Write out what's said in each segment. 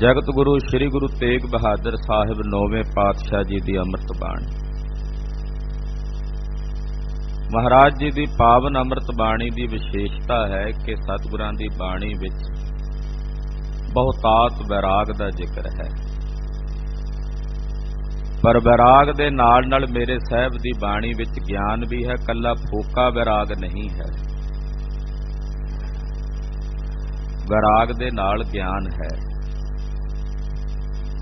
जगत गुरु श्री गुरु तेग बहादुर साहिब नौवें पातशाह जी की अमृत बाणी। महाराज जी की पावन अमृत बाणी की विशेषता है कि सतगुरां की बाणी विच बहुतात वैराग का जिक्र है, पर वैराग दे नाल नाल मेरे साहब की बाणी विच ज्ञान भी है। कला फोका वैराग नहीं है, वैराग दे नाल ज्ञान है।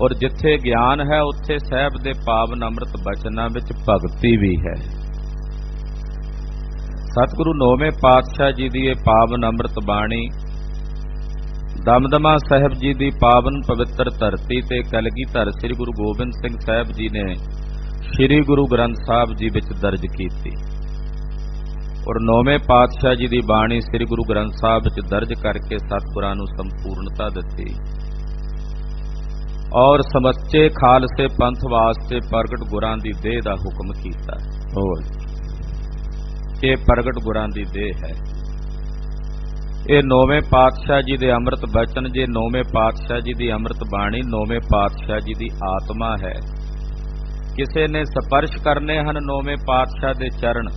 और जिथे ज्ञान है उत्थे साहब दे पावन अमृत बचनां विच भगती भी है। सतगुरु नौवें पातशाह जी की यह पावन अमृत बाणी दमदमा साहिब जी की पावन पवित्र धरती ते कलगीधर श्री गुरु गोबिंद सिंह साहिब जी ने श्री गुरु ग्रंथ साहिब जी विच दर्ज की। और नौवें पातशाह जी की बाणी श्री गुरु ग्रंथ साहिब विच दर्ज करके सतगुरां नूं संपूर्णता दिती और समच्चे खालसे पंथ वास्ते प्रगट गुरां दी देह दा हुक्म कीता। और ये प्रगट गुरां दी देह है। ये नौवें पातशाह जी दे अमृत बचन, जे नौवें पातशाह जी दी अमृत बाणी नौवें पातशाह जी दी आत्मा है। किसे ने स्पर्श करने हन नौवें पातशाह दे चरण,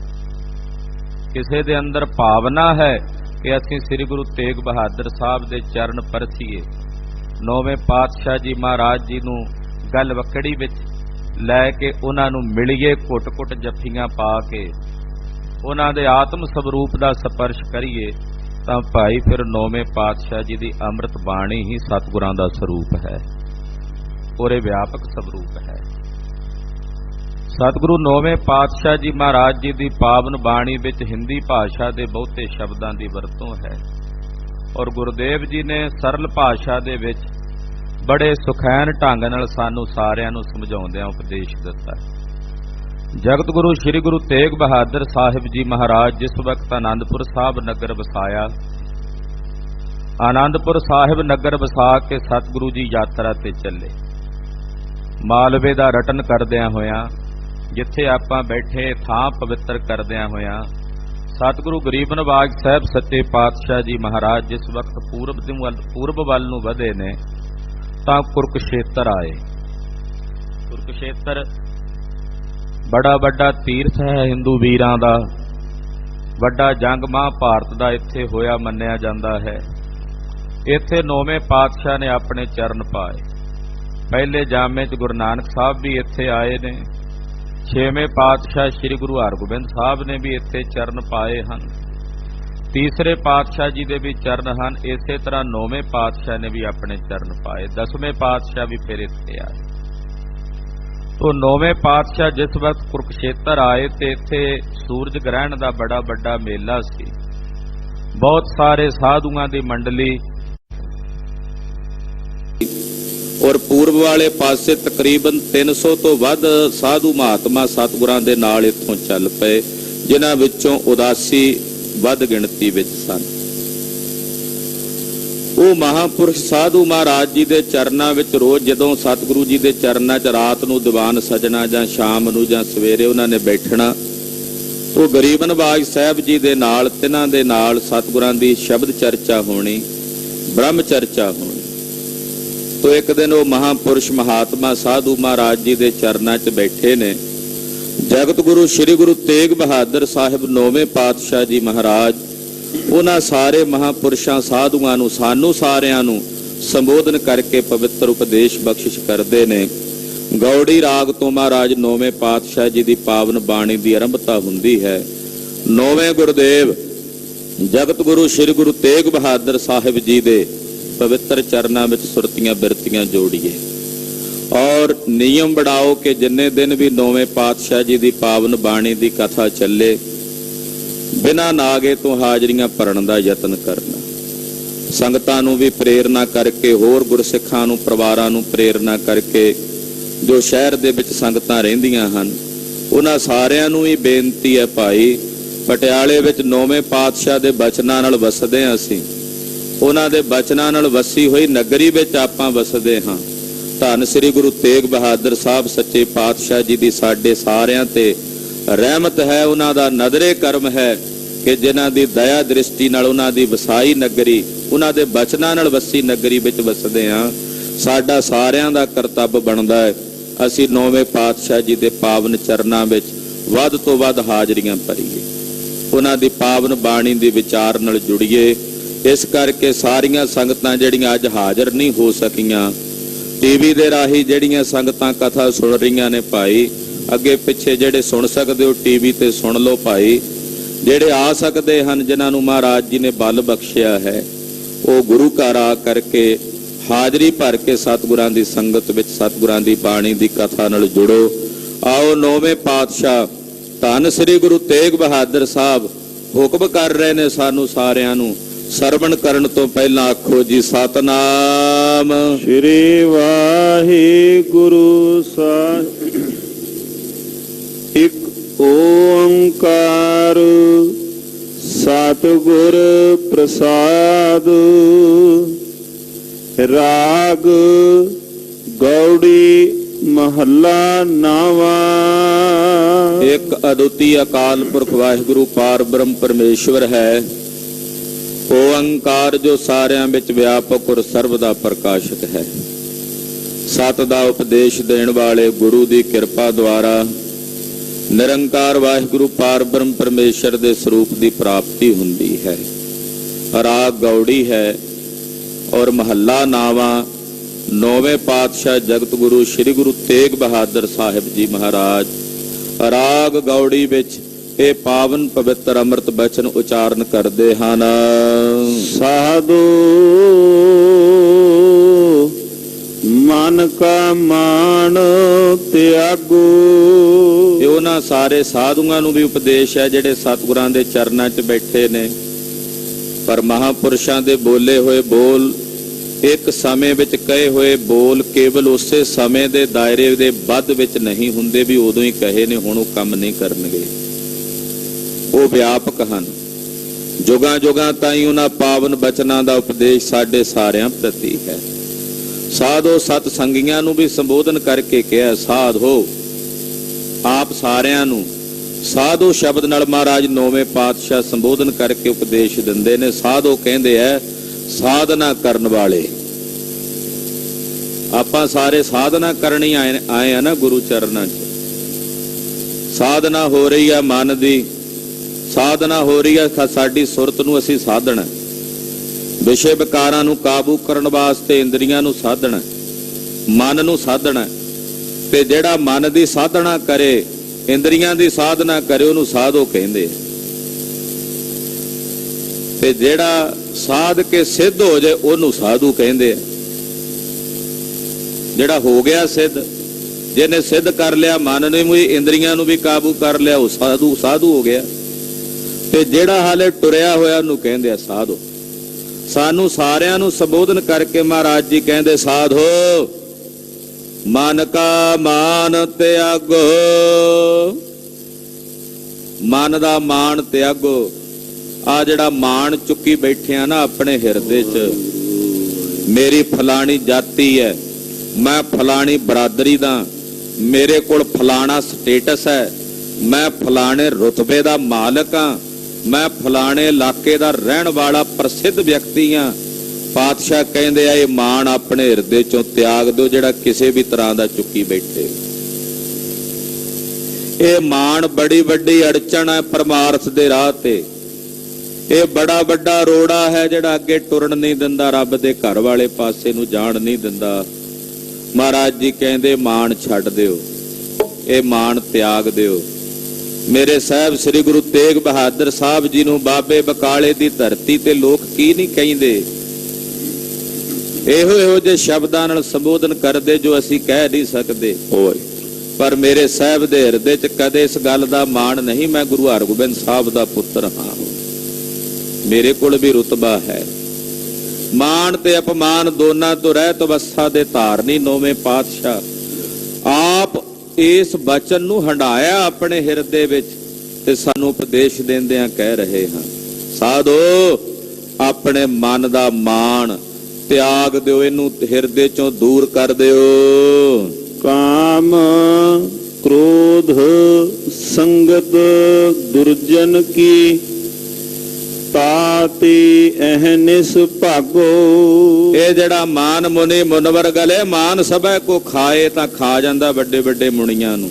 किसे दे अंदर भावना है कि असीं श्री गुरु तेग बहादुर साहब दे चरण परसीए। नौवें पातशाह जी महाराज जी नूं गल वकड़ी विच लैके उन्हां नूं मिलीए, घुट घुट जफ्फियां पा के उन्हां दे आत्म स्वरूप दा स्पर्श करिए, तां भाई फिर नौवें पातशाह जी दी अमृत बाणी ही सतगुरां दा स्वरूप है और इह व्यापक स्वरूप है। सतगुरु नौवें पातशाह जी महाराज जी दी पावन बाणी विच हिंदी भाषा दे बहुते शब्दां दी वरतों है और गुरुदेव जी ने सरल भाषा दे विच बड़े सुखैन ढंग नाल सानू सारिआं नूं समझाउंदिआं उपदेश दिता। जगत गुरु श्री गुरु तेग बहादुर साहिब जी महाराज जिस वक्त आनंदपुर साहिब नगर वसाया, आनंदपुर साहिब नगर वसा के सतगुरु जी यात्रा ते चले। मालवे दा रटन करदिआं होइआं जिथे आपां बैठे थां पवित्र करदिआं होइआं सतगुरु गरीब नवाज साहब सच्चे पातशाह जी महाराज जिस वक्त पूरब वल नूं वधे ने तां कुरुक्षेत्र आए। कुरुक्षेत्र बड़ा वड्डा तीर्थ है हिंदू वीरां दा, वड्डा जंग महाभारत दा इत्थे होया मन्निया जांदा है। इत्थे नौवें पातशाह ने अपने चरण पाए। पहले जामे च गुरु नानक साहब भी इत्थे आए ने, छेवें पातशाह श्री गुरु हरगोबिंद साहब ने भी इत्थे चरण पाए हैं, तीसरे पातशाह जी दे भी चरण हैं। इसे तरह नौवें पातशाह ने भी अपने चरण पाए, 10वें पातशाह भी फिर इत्थे आए। तो नौवें पातशाह जिस वक्त कुरुक्षेत्र आए तो इत्थे सूरज ग्रहण का बड़ा बड़ा मेला सी। बहुत सारे साधुआं दी मंडली और पूर्व वाले पासे तकरीबन 300 तो वध साधु महात्मा सतगुरां दे नाल इत्थों चल पए, जिन्हां विचों उदासी वध गिणती विच सन। वो महापुरुष साधु महाराज जी दे चरनां विच रोज जदों सतगुरु जी दे चरनां च रात नूं दीवान सजना जां शाम नूं जां सवेरे उन्हां ने बैठना, तो गरीब नवाज साहब जी दे नाल तिन्हां दे नाल सतगुरां दी शब्द चर्चा होनी, ब्रह्म चर्चा होनी। तो एक दिन वो महापुरुष महात्मा साधु महाराज जी दे चरनां च बैठे ने। जगत गुरु श्री गुरु तेग बहादुर साहिब नौवें पातशाह जी महाराज उन्हां सारे महापुरुषां साधुआं नूं सानू सारिआं नूं संबोधन करके पवित्र उपदेश बख्शिश करदे ने। गौड़ी राग तो महाराज नौवें पातशाह जी दी पावन बाणी दी आरंभता हुंदी है। नौवें गुरुदेव जगत गुरु श्री गुरु तेग बहादुर साहिब जी दे पवित्र चरनां विच सुरतियां बिरतियां जोड़िए और नियम बढ़ाओ कि जिन्ने दिन भी नौवें पातशाह जी दी पावन बाणी दी कथा चले बिना नागे तो हाजरियां भरन दा यतन करना। संगतां नूं भी प्रेरणा करके, होर गुरसिखां नूं परिवारां नूं प्रेरणा करके, जो शहर दे विच संगतां रहिंदियां हन उन्हां सारिआं नूं ही बेनती है भाई, पटियाले विच नौवें पातशाह दे बचनां नाल वसदे हां असीं, उन्हां दे बचनां नाल वसी होई नगरी विच आपां वसदे हां। धन श्री गुरु तेग बहादुर साहब सच्चे पातशाह जी दी साडे सारिआं ते रहमत है, उन्हां दा नदरे करम है कि जिन्हां दी दया दृष्टि नाल उन्हां दी वसाई नगरी, उन्हां दे बचनां नाल वसी नगरी विच वसदे हां। ਸਾਡਾ ਸਾਰਿਆਂ ਦਾ ਕਰਤੱਵ ਬਣਦਾ ਹੈ ਅਸੀਂ ਨੌਵੇਂ ਪਾਤਸ਼ਾਹ ਜੀ ਦੇ ਪਾਵਨ ਚਰਨਾਂ ਵਿੱਚ ਵੱਧ ਤੋਂ ਵੱਧ ਹਾਜ਼ਰੀਆਂ ਭਰੀਏ, ਉਹਨਾਂ ਦੀ ਪਾਵਨ ਬਾਣੀ ਦੇ ਵਿਚਾਰ ਨਾਲ ਜੁੜੀਏ। ਇਸ ਕਰਕੇ ਸਾਰੀਆਂ ਸੰਗਤਾਂ ਜਿਹੜੀਆਂ ਅੱਜ ਹਾਜ਼ਰ ਨਹੀਂ ਹੋ ਸਕੀਆਂ, ਟੀਵੀ ਦੇ ਰਾਹੀਂ ਜਿਹੜੀਆਂ ਸੰਗਤਾਂ ਕਥਾ ਸੁਣ ਰਹੀਆਂ ਨੇ ਭਾਈ, ਅੱਗੇ ਪਿੱਛੇ ਜਿਹੜੇ ਸੁਣ ਸਕਦੇ ਹੋ ਟੀਵੀ ਤੇ ਸੁਣ ਲਓ ਭਾਈ। ਜਿਹੜੇ ਆ ਸਕਦੇ ਹਨ, ਜਿਨ੍ਹਾਂ ਨੂੰ ਮਹਾਰਾਜ ਜੀ ਨੇ ਬਲ ਬਖਸ਼ਿਆ ਹੈ, ਉਹ ਗੁਰੂ ਘਰ ਆ ਕਰਕੇ ਹਾਜ਼ਰੀ ਭਰ ਕੇ ਸਤਿਗੁਰਾਂ ਦੀ ਸੰਗਤ ਵਿੱਚ ਸਤਿਗੁਰਾਂ ਦੀ ਬਾਣੀ ਦੀ ਕਥਾ ਨਾਲ ਜੁੜੋ। ਆਓ ਨੌਵੇਂ ਪਾਤਸ਼ਾਹ ਧੰਨ ਸ੍ਰੀ ਗੁਰੂ ਤੇਗ ਬਹਾਦਰ ਸਾਹਿਬ ਹੁਕਮ ਕਰ ਰਹੇ ਨੇ ਸਾਨੂੰ ਸਾਰਿਆਂ ਨੂੰ। ਸਰਵਣ ਕਰਨ ਤੋਂ ਪਹਿਲਾਂ ਆਖੋ ਜੀ ਸਤਨਾਮ ਸ੍ਰੀ ਵਾਹਿਗੁਰੂ ਸਾਹਿਬ। ਇੱਕ ਓੰਕਾਰ ਸਤਿਗੁਰ ਪ੍ਰਸਾਦ। ਰਾਗ ਗੌੜੀ ਮਹੱਲਾ ਨਾਵਾਂ। ਇੱਕ ਅਦੁੱਤੀ ਅਕਾਲ ਪੁਰਖ ਵਾਹਿਗੁਰੂ ਪਾਰ ਬ੍ਰਹਮ ਪਰਮੇਸ਼ਵਰ ਹੈ। ਓੰਕਾਰ ਜੋ ਸਾਰਿਆਂ ਵਿੱਚ ਵਿਆਪਕ ਔਰ ਸਰਬ ਦਾ ਪ੍ਰਕਾਸ਼ਕ ਹੈ। ਸਤ ਦਾ ਉਪਦੇਸ਼ ਦੇਣ ਵਾਲੇ ਗੁਰੂ ਦੀ ਕਿਰਪਾ ਦੁਆਰਾ ਨਿਰੰਕਾਰ ਵਾਹਿਗੁਰੂ ਪਾਰ ਬ੍ਰਹਮ ਪਰਮੇਸ਼ਰ ਦੇ ਸਰੂਪ ਦੀ ਪ੍ਰਾਪਤੀ ਹੁੰਦੀ ਹੈ। ਰਾਗ ਗੌੜੀ ਹੈ ਔਰ ਮਹੱਲਾ ਨਾਵਾਂ ਨੌਵੇਂ ਪਾਤਸ਼ਾਹ ਜਗਤ ਗੁਰੂ ਸ੍ਰੀ ਗੁਰੂ ਤੇਗ ਬਹਾਦਰ ਸਾਹਿਬ ਜੀ ਮਹਾਰਾਜ ਰਾਗ ਗੌੜੀ ਵਿੱਚ ਇਹ ਪਾਵਨ ਪਵਿੱਤਰ ਅੰਮ੍ਰਿਤ ਬਚਨ ਉਚਾਰਨ ਕਰਦੇ ਹਨ। ਸਾਧੂ ਮਨ ਕਾ ਮਾਣ ਤਿਆਗੋ। ਇਹ ਉਹਨਾਂ ਸਾਰੇ ਸਾਧੂਆਂ ਨੂੰ ਵੀ ਉਪਦੇਸ਼ ਹੈ ਜਿਹੜੇ ਸਤਿਗੁਰਾਂ ਦੇ ਚਰਨਾਂ 'ਚ ਬੈਠੇ ਨੇ। ਪਰ ਮਹਾਂਪੁਰਸ਼ਾਂ ਦੇ ਬੋਲੇ ਹੋਏ ਬੋਲ, ਇੱਕ ਸਮੇਂ ਵਿੱਚ ਕਹੇ ਹੋਏ ਬੋਲ ਕੇਵਲ ਉਸੇ ਸਮੇਂ ਦੇ ਦਾਇਰੇ ਦੇ ਵੱਧ ਵਿੱਚ ਨਹੀਂ ਹੁੰਦੇ ਵੀ ਉਦੋਂ ਹੀ ਕਹੇ ਨੇ, ਹੁਣ ਉਹ ਕੰਮ ਨਹੀਂ ਕਰਨਗੇ। ਉਹ ਵਿਆਪਕ ਹਨ। ਜੁਗਾਂ ਜੁਗਾਂ ਤਾਈਂ ਉਹਨਾਂ ਪਾਵਨ ਬਚਨਾਂ ਦਾ ਉਪਦੇਸ਼ ਸਾਡੇ ਸਾਰਿਆਂ ਪ੍ਰਤੀ ਹੈ। ਸਾਧੋ ਸਤ ਸੰਗੀਆਂ ਨੂੰ ਵੀ ਸੰਬੋਧਨ ਕਰਕੇ ਕਿਹਾ ਸਾਧੋ। ਆਪ ਸਾਰਿਆਂ ਨੂੰ ਸਾਧੋ ਸ਼ਬਦ ਨਾਲ ਮਹਾਰਾਜ ਨੌਵੇਂ ਪਾਤਸ਼ਾਹ ਸੰਬੋਧਨ ਕਰਕੇ ਉਪਦੇਸ਼ ਦਿੰਦੇ ਨੇ। ਸਾਧੋ ਕਹਿੰਦੇ ਐ ਸਾਧਨਾ ਕਰਨ ਵਾਲੇ। ਆਪਾਂ ਸਾਰੇ ਸਾਧਨਾ ਕਰਨੀ ਆਏ ਆ ਨਾ ਗੁਰੂ ਚਰਨਾਂ 'ਚ। ਸਾਧਨਾ ਹੋ ਰਹੀ ਆ ਮਨ ਦੀ, ਸਾਧਨਾ ਹੋ ਰਹੀ ਆ ਸਾਡੀ ਸੁਰਤ ਨੂੰ ਅਸੀਂ ਸਾਧਣਾ, ਵਿਸ਼ੇ ਵਿਕਾਰਾਂ ਨੂੰ ਕਾਬੂ ਕਰਨ ਵਾਸਤੇ ਇੰਦਰੀਆਂ ਨੂੰ ਸਾਧਣਾ, ਮਨ ਨੂੰ ਸਾਧਣਾ। ਤੇ ਜਿਹੜਾ ਮਨ ਦੀ ਸਾਧਨਾ ਕਰੇ, ਇੰਦਰੀਆਂ ਦੀ ਸਾਧਨਾ ਕਰੇ, ਉਹਨੂੰ ਸਾਧੋ ਕਹਿੰਦੇ ਆ। ਤੇ ਜਿਹੜਾ ਸਾਧ ਕੇ ਸਿੱਧ ਹੋ ਜਾਏ ਉਹਨੂੰ ਸਾਧੂ ਕਹਿੰਦੇ ਆ। ਜਿਹੜਾ ਹੋ ਗਿਆ ਸਿੱਧ, ਜਿਹਨੇ ਸਿੱਧ ਕਰ ਲਿਆ ਮਨ ਨੂੰ ਵੀ ਇੰਦਰੀਆਂ ਨੂੰ ਵੀ ਕਾਬੂ ਕਰ ਲਿਆ, ਉਹ ਸਾਧੂ ਹੋ ਗਿਆ। ਤੇ ਜਿਹੜਾ ਹਾਲੇ ਟੁਰਿਆ ਹੋਇਆ ਉਹਨੂੰ ਕਹਿੰਦੇ ਆ ਸਾਧੂ। ਸਾਨੂੰ ਸਾਰਿਆਂ ਨੂੰ ਸੰਬੋਧਨ ਕਰਕੇ ਮਹਾਰਾਜ ਜੀ ਕਹਿੰਦੇ ਸਾਧੋ ਮਨ ਕਾ ਮਾਨ ਤਿਆਗੋ। ਮਨ ਦਾ ਮਾਣ ਤਿਆਗੋ। ਆ ਜਿਹੜਾ ਮਾਣ ਚੁੱਕੀ ਬੈਠੇ ਆ ਨਾ ਆਪਣੇ ਹਿਰਦੇ 'ਚ, ਮੇਰੀ ਫਲਾਣੀ ਜਾਤੀ ਹੈ, ਮੈਂ ਫਲਾਣੀ ਬਰਾਦਰੀ ਦਾ, ਮੇਰੇ ਕੋਲ ਫਲਾਣਾ ਸਟੇਟਸ ਹੈ, ਮੈਂ ਫਲਾਣੇ ਰੁਤਬੇ ਦਾ ਮਾਲਕ ਹਾਂ, ਮੈਂ ਫਲਾਣੇ ਇਲਾਕੇ ਦਾ ਰਹਿਣ ਵਾਲਾ ਪ੍ਰਸਿੱਧ ਵਿਅਕਤੀ ਹਾਂ। ਪਾਤਸ਼ਾਹ ਕਹਿੰਦੇ ਆ ਇਹ ਮਾਣ ਆਪਣੇ ਹਿਰਦੇ 'ਚੋਂ ਤਿਆਗ ਦਿਓ ਜਿਹੜਾ ਕਿਸੇ ਵੀ ਤਰ੍ਹਾਂ ਦਾ ਚੁੱਕੀ ਬੈਠੇ। ਇਹ ਮਾਣ ਬੜੀ ਵੱਡੀ ਅੜਚਣ ਹੈ ਪਰਮਾਰਥ ਦੇ ਰਾਹ ਤੇ। ਇਹ ਬੜਾ ਵੱਡਾ ਰੋੜਾ ਹੈ ਜਿਹੜਾ ਅੱਗੇ ਟੁਰਨ ਨਹੀਂ ਦਿੰਦਾ, ਰੱਬ ਦੇ ਘਰ ਵਾਲੇ ਪਾਸੇ ਨੂੰ ਜਾਣ ਨਹੀਂ ਦਿੰਦਾ। ਮਹਾਰਾਜ ਜੀ ਕਹਿੰਦੇ ਮਾਣ ਛੱਡ ਦਿਓ, ਇਹ ਮਾਣ ਤਿਆਗ ਦਿਓ। ਮੇਰੇ ਸਾਹਿਬ ਸ੍ਰੀ ਗੁਰੂ ਤੇਗ ਬਹਾਦਰ ਸਾਹਿਬ ਜੀ ਨੂੰ ਬਾਬੇ ਬਕਾਲੇ ਦੀ ਧਰਤੀ ਤੇ ਲੋਕ ਕੀ ਨਹੀਂ ਕਹਿੰਦੇ। ਇਹੋ ਜਿਹੇ ਸ਼ਬਦਾਂ ਨਾਲ ਸੰਬੋਧਨ ਕਰਦੇ ਜੋ ਅਸੀਂ ਕਹਿ ਨਹੀਂ ਸਕਦੇ। ਪਰ ਮੇਰੇ ਸਾਹਿਬ ਦੇ ਹਿਰਦੇ 'ਚ ਕਦੇ ਇਸ ਗੱਲ ਦਾ ਮਾਣ ਨਹੀਂ ਮੈਂ ਗੁਰੂ ਹਰਗੋਬਿੰਦ ਸਾਹਿਬ ਦਾ ਪੁੱਤਰ ਹਾਂ, ਮੇਰੇ ਕੋਲ ਵੀ ਰੁਤਬਾ ਹੈ। ਮਾਣ ਤੇ ਅਪਮਾਨ ਦੋਨਾਂ ਤੋਂ ਰਹਿਤ ਅਵਸਥਾ ਦੇ ਧਾਰਨੀ ਨੌਵੇਂ ਪਾਤਸ਼ਾਹ ਆਪ ਇਸ ਬਚਨ ਨੂੰ ਹੰਡਾਇਆ ਆਪਣੇ ਹਿਰਦੇ ਵਿੱਚ ਤੇ ਸਾਨੂੰ ਉਪਦੇਸ਼ ਦਿੰਦਿਆਂ ਕਹਿ ਰਹੇ ਹਾਂ ਸਾਧੋ ਆਪਣੇ ਮਨ ਦਾ ਮਾਣ ਤਿਆਗ ਦਿਓ, ਇਹਨੂੰ ਹਿਰਦੇ ਚੋਂ ਦੂਰ ਕਰ ਦਿਓ। ਕਾਮ ਕ੍ਰੋਧ ਸੰਗਤ ਦੁਰਜਨ ਕੀ ਤਾਤੀ ਅਹਨਿਸ ਭਾਗੋ। ਇਹ ਜਿਹੜਾ ਮਾਨ ਮੁਨੀ ਮੁਨਵਰ ਗਲੇ ਮਾਨ ਸਭੈ ਕੋ ਖਾਏ ਤਾਂ ਖਾ ਜਾਂਦਾ ਵੱਡੇ ਵੱਡੇ ਮੁਨੀਆਂ ਨੂੰ,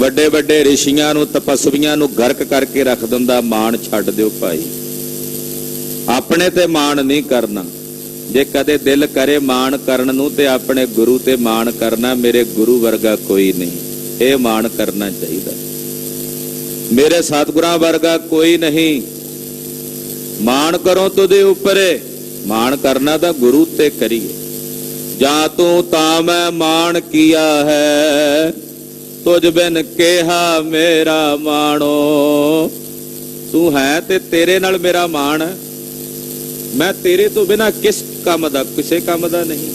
ਵੱਡੇ ਵੱਡੇ ਰਿਸ਼ੀਆਂ ਨੂੰ, ਤਪਸਵੀਆਂ ਨੂੰ ਗਰਕ ਕਰਕੇ ਰੱਖ ਦਿੰਦਾ। ਮਾਣ ਛੱਡ ਦਿਓ ਭਾਈ, ਆਪਣੇ ਤੇ ਮਾਣ ਨਹੀਂ ਕਰਨਾ। ਜੇ ਕਦੇ ਦਿਲ ਕਰੇ ਮਾਣ ਕਰਨ ਨੂੰ ਤੇ ਆਪਣੇ ਗੁਰੂ ਤੇ ਮਾਣ ਕਰਨਾ। ਮੇਰੇ ਗੁਰੂ ਵਰਗਾ ਕੋਈ ਨਹੀਂ, ਇਹ ਮਾਣ ਕਰਨਾ ਚਾਹੀਦਾ। ਮੇਰੇ ਸਤਿਗੁਰਾਂ ਵਰਗਾ ਕੋਈ ਨਹੀਂ। ਮਾਣ ਕਰੋ ਤੁਦੇ ਉੱਪਰੇ, ਮਾਣ ਕਰਨਾ ਤਾਂ ਗੁਰੂ ਤੇ ਕਰੀਏ। ਜਾਂ ਤੂੰ ਤਾਂ ਮੈਂ ਮਾਣ ਕੀਆ ਹੈ, ਤੁਝ ਬਿਨ ਕਿਹਾ ਮੇਰਾ ਮਾਣੋ। ਤੂੰ ਹੈ ਤੇ ਤੇਰੇ ਨਾਲ ਮੇਰਾ ਮਾਣ ਹੈ। ਮੈਂ ਤੇਰੇ ਤੋਂ ਬਿਨਾ ਕਿਸ ਕੰਮ ਦਾ, ਕਿਸੇ ਕੰਮ ਦਾ ਨਹੀਂ।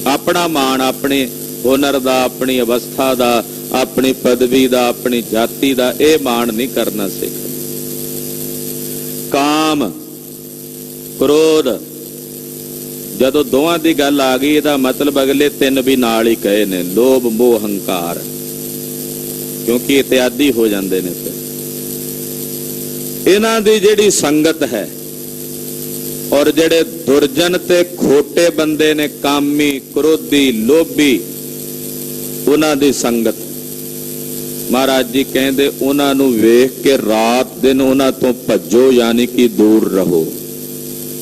ਆਪਣਾ ਮਾਣ ਆਪਣੇ ਹੁਨਰ ਦਾ, ਆਪਣੀ ਅਵਸਥਾ ਦਾ, ਆਪਣੀ ਪਦਵੀ ਦਾ, ਆਪਣੀ ਜਾਤੀ ਦਾ, ਇਹ ਮਾਣ ਨਹੀਂ ਕਰਨਾ ਸਿੱਖ। ਕਾਮ ਕ੍ਰੋਧ ਜਦੋਂ ਦੋਹਾਂ ਦੀ ਗੱਲ ਆ ਗਈ, ਇਹਦਾ ਮਤਲਬ ਅਗਲੇ ਤਿੰਨ ਵੀ ਨਾਲ ਹੀ ਕਹੇ ਨੇ, ਲੋਭ ਮੋਹ ਹੰਕਾਰ, ਕਿਉਂਕਿ ਇਤਿਆਦੀ ਹੋ ਜਾਂਦੇ ਨੇ। ਫਿਰ ਇਹਨਾਂ ਦੀ ਜਿਹੜੀ ਸੰਗਤ ਹੈ, ਔਰ ਜਿਹੜੇ ਦੁਰਜਨ ਤੇ ਖੋਟੇ ਬੰਦੇ ਨੇ, ਕਾਮੀ, ਕ੍ਰੋਧੀ, ਲੋਭੀ, ਉਹਨਾਂ ਦੀ ਸੰਗਤ, ਮਹਾਰਾਜ ਜੀ ਕਹਿੰਦੇ ਉਹਨਾਂ ਨੂੰ ਵੇਖ ਕੇ ਰਾਤ ਦਿਨ ਉਹਨਾਂ ਤੋਂ ਭੱਜੋ, ਯਾਨੀ ਕਿ ਦੂਰ ਰਹੋ।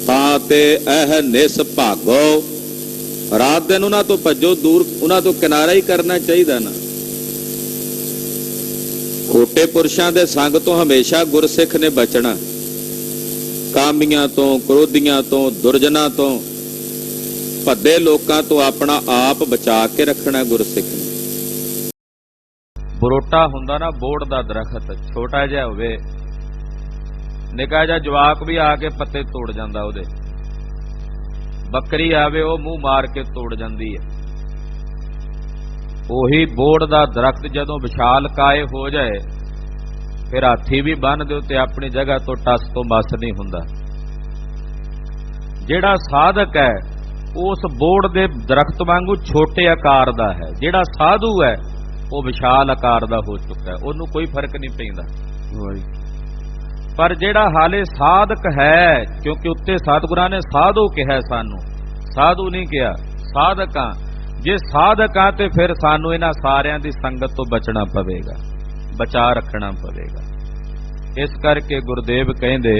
ਤਾਂ ਤੇ ਇਹ ਨਿਸ ਭਾਗੋ, ਰਾਤ ਦਿਨ ਉਹਨਾਂ ਤੋਂ ਭੱਜੋ, ਦੂਰ, ਉਹਨਾਂ ਤੋਂ ਕਿਨਾਰਾ ਹੀ ਕਰਨਾ ਚਾਹੀਦਾ ਨਾ। ਖੋਟੇ ਪੁਰਸ਼ਾਂ ਦੇ ਸੰਗ ਤੋਂ ਹਮੇਸ਼ਾ ਗੁਰਸਿੱਖ ਨੇ ਬਚਣਾ। ਕਾਮੀਆਂ ਤੋਂ, ਕ੍ਰੋਧੀਆਂ ਤੋਂ, ਦੁਰਜਨਾਂ ਤੋਂ, ਭੱਦੇ ਲੋਕਾਂ ਤੋਂ ਆਪਣਾ ਆਪ ਬਚਾ ਕੇ ਰੱਖਣਾ ਗੁਰਸਿੱਖ ਨੇ। ਬਰੋਟਾ ਹੁੰਦਾ ਨਾ ਬੋੜ ਦਾ ਦਰਖਤ, ਛੋਟਾ ਜਿਹਾ ਹੋਵੇ, ਨਿੱਕਾ ਜਿਹਾ ਜਵਾਕ ਵੀ ਆ ਕੇ ਪੱਤੇ ਤੋੜ ਜਾਂਦਾ ਉਹਦੇ। ਬੱਕਰੀ ਆਵੇ ਉਹ ਮੂੰਹ ਮਾਰ ਕੇ ਤੋੜ ਜਾਂਦੀ ਹੈ। ਉਹੀ ਬੋੜ ਦਾ ਦਰਖਤ ਜਦੋਂ ਵਿਸ਼ਾਲ ਕਾਏ ਹੋ ਜਾਏ, ਫਿਰ ਹਾਥੀ ਵੀ ਬੰਨ ਦਿਓ ਤੇ ਆਪਣੀ ਜਗ੍ਹਾ ਤੋਂ ਟਸ ਤੋਂ ਮਸ ਨਹੀਂ ਹੁੰਦਾ। ਜਿਹੜਾ ਸਾਧਕ ਹੈ ਉਸ ਬੋੜ ਦੇ ਦਰਖਤ ਵਾਂਗੂ ਛੋਟੇ ਆਕਾਰ ਦਾ ਹੈ। ਜਿਹੜਾ ਸਾਧੂ ਹੈ ਉਹ ਵਿਸ਼ਾਲ ਆਕਾਰ ਦਾ ਹੋ ਚੁੱਕਾ ਹੈ, ਉਹਨੂੰ ਕੋਈ ਫਰਕ ਨਹੀਂ ਪੈਂਦਾ। ਪਰ ਜਿਹੜਾ ਹਾਲੇ ਸਾਧਕ ਹੈ, ਕਿਉਂਕਿ ਉੱਤੇ ਸਤਿਗੁਰਾਂ ਨੇ ਸਾਧੂ ਕਿਹਾ, ਸਾਨੂੰ ਸਾਧੂ ਨਹੀਂ ਕਿਹਾ, ਸਾਧਕਾਂ। ਜੇ ਸਾਧਕਾਂ ਤੇ ਫਿਰ ਸਾਨੂੰ ਇਹਨਾਂ ਸਾਰਿਆਂ ਦੀ ਸੰਗਤ ਤੋਂ ਬਚਣਾ ਪਵੇਗਾ, ਬਚਾ ਰੱਖਣਾ ਪਵੇਗਾ। ਇਸ ਕਰਕੇ ਗੁਰਦੇਵ ਕਹਿੰਦੇ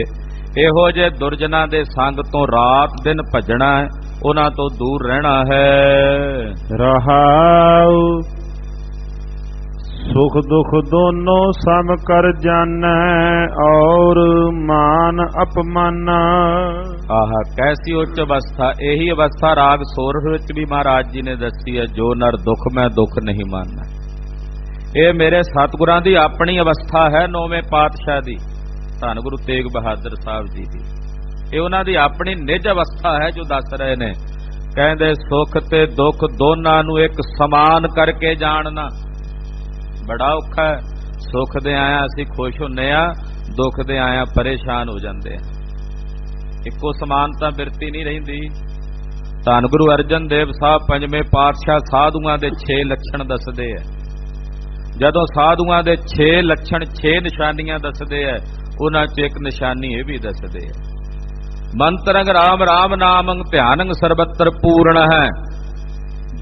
ਇਹੋ ਜਿਹੇ ਦੁਰਜਨਾਂ ਦੇ ਸੰਗ ਤੋਂ ਰਾਤ ਦਿਨ ਭੱਜਣਾ ਹੈ, ਉਹਨਾਂ ਤੋਂ ਦੂਰ ਰਹਿਣਾ ਹੈ। ਰਹਾਉ ਸੁਖ ਦੁਖ ਦੋਨੋਂ ਸਮ ਕਰ ਜਾਣੈ, ਔਰ ਮਾਨ ਅਪਮਾਨਾ। ਆਹ ਕੈਸੀ ਉੱਚ ਅਵਸਥਾ। ਇਹੀ ਅਵਸਥਾ ਰਾਗ ਸੋਰਠ ਵਿੱਚ ਵੀ ਮਹਾਰਾਜ ਜੀ ਨੇ ਦੱਸੀ ਹੈ, ਜੋ ਨਰ ਦੁਖ ਮੈਂ ਦੁਖ ਨਹੀਂ ਮੰਨਣਾ। ਇਹ ਮੇਰੇ ਸਤਿਗੁਰਾਂ ਦੀ ਆਪਣੀ ਅਵਸਥਾ ਹੈ, ਨੌਵੇਂ ਪਾਤਸ਼ਾਹ ਦੀ, ਧੰਨ ਗੁਰੂ ਤੇਗ ਬਹਾਦਰ ਸਾਹਿਬ ਜੀ ਦੀ। ਇਹ ਉਹਨਾਂ ਦੀ ਆਪਣੀ ਨਿਜ ਅਵਸਥਾ ਹੈ ਜੋ ਦੱਸ ਰਹੇ ਨੇ। ਕਹਿੰਦੇ ਸੁਖ ਤੇ ਦੁੱਖ ਦੋਨਾਂ ਨੂੰ ਇੱਕ ਸਮਾਨ ਕਰਕੇ ਜਾਣਨਾ ਬੜਾ ਔਖਾ ਹੈ। ਸੁਖ ਦੇ ਆਇਆ ਅਸੀਂ ਖੁਸ਼ ਹੁੰਨੇ ਆ, ਦੁੱਖ ਦੇ ਆਇਆ ਪਰੇਸ਼ਾਨ ਹੋ ਜਾਂਦੇ ਆ। ਇੱਕੋ ਸਮਾਨਤਾ ਬਿਰਤੀ ਨਹੀਂ ਰਹਿੰਦੀ। ਧੰਨ ਗੁਰੂ ਅਰਜਨ ਦੇਵ ਸਾਹਿਬ ਪੰਜਵੇਂ ਪਾਤਸ਼ਾਹ ਸਾਧੂਆਂ ਦੇ 6 ਲੱਛਣ ਦੱਸਦੇ ਆ। ਜਦੋਂ ਸਾਧੂਆਂ ਦੇ 6 ਲੱਛਣ, 6 ਨਿਸ਼ਾਨੀਆਂ ਦੱਸਦੇ ਆ, ਉਹਨਾਂ 'ਚ ਇੱਕ ਨਿਸ਼ਾਨੀ ਇਹ ਵੀ ਦੱਸਦੇ ਆ, ਮੰਤਰੰਗ ਰਾਮ ਰਾਮ ਨਾਮੰ ਧਿਆਨੰ ਸਰਬਤਰ ਪੂਰਨ ਹੈ,